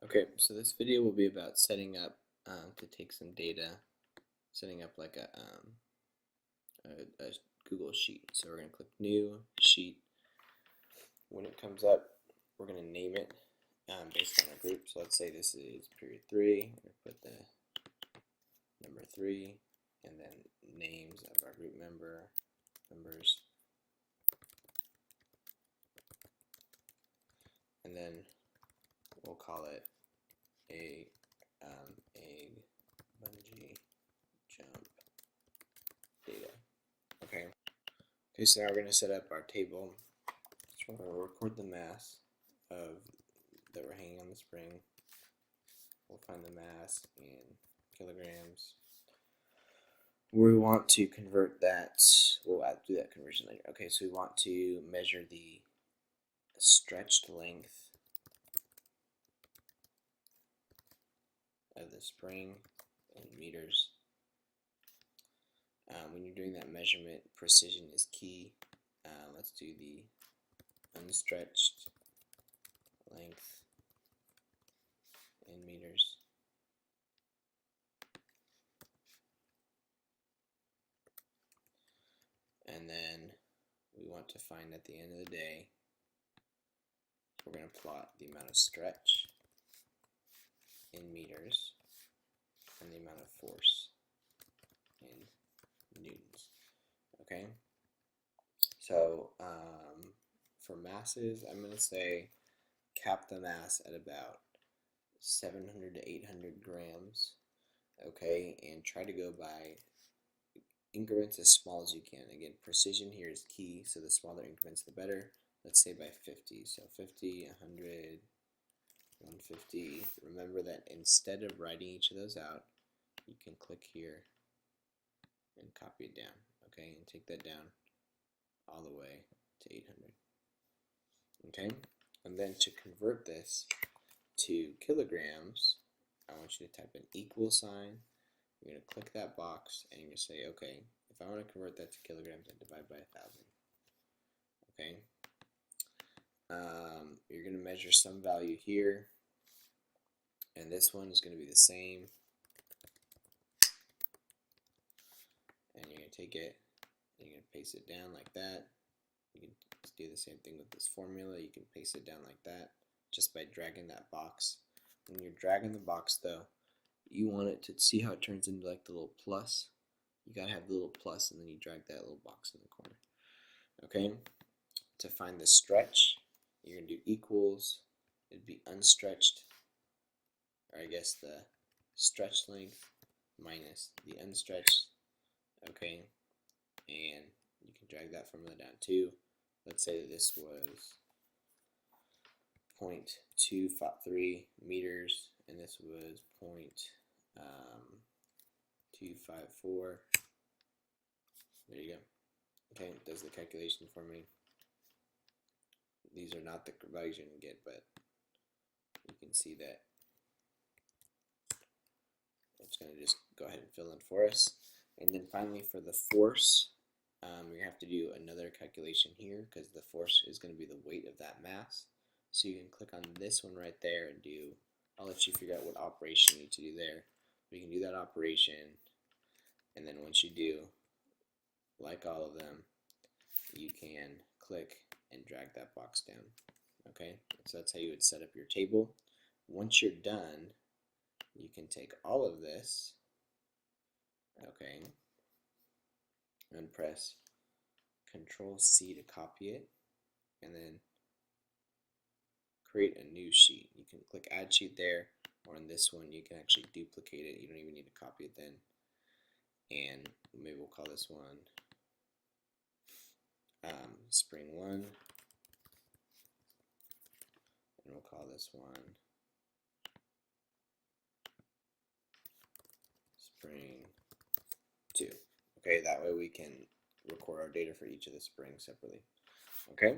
Okay, so this video will be about setting up to take some data, setting up like a Google Sheet. So we're going to click New Sheet. When it comes up, we're going to name it based on our group. So let's say this is period 3. We're going to put the number 3 and then names of our group members. And then we'll call it a bungee jump data. Okay, so now we're going to set up our table. So we're going to record the mass that we're hanging on the spring. We'll find the mass in kilograms. We want to convert that. We'll do that conversion later. Okay, so we want to measure the stretched length of the spring in meters. When you're doing that measurement, precision is key. Let's do the unstretched length in meters. And then we want to find at the end of the day, we're going to plot the amount of stretch in meters and the amount of force in newtons. Okay, so for masses, I'm going to say cap the mass at about 700 to 800 grams. Okay, and try to go by increments as small as you can. Again, precision here is key, so the smaller increments the better. Let's say by 50, so 50, 100, 150. Remember that instead of writing each of those out, you can click here and copy it down, okay, and take that down all the way to 800. Okay, and then to convert this to kilograms, I want you to type an equal sign. You're going to click that box and you're going to say, okay, if I want to convert that to kilograms, I divide by 1,000. Okay, you're going to measure some value here, and this one is going to be the same. And you're going to take it and you're going to paste it down like that. You can do the same thing with this formula. You can paste it down like that just by dragging that box. When you're dragging the box though, you want it to see how it turns into like the little plus. You gotta have the little plus and then you drag that little box in the corner. Okay, to find the stretch, you're gonna do equals, it'd be unstretched, or I guess the stretch length minus the unstretched. Okay, and you can drag that formula down too. Let's say that this was 0.253 meters and this was 0.254. There you go. Okay, it does the calculation for me. These are not the values you're going to get, but you can see that it's going to just go ahead and fill in for us. And then finally for the force, you're going to have to do another calculation here because the force is going to be the weight of that mass. So you can click on this one right there and do, I'll let you figure out what operation you need to do there. But you can do that operation, and then once you do, like all of them, you can click and drag that box down. Okay, so that's how you would set up your table. Once you're done, you can take all of this, okay, and press Control-C to copy it, and then create a new sheet. You can click Add Sheet there, or in this one you can actually duplicate it. You don't even need to copy it then. And maybe we'll call this one Spring 1, and we'll call this one Spring 2. Okay, that way we can record our data for each of the springs separately. Okay.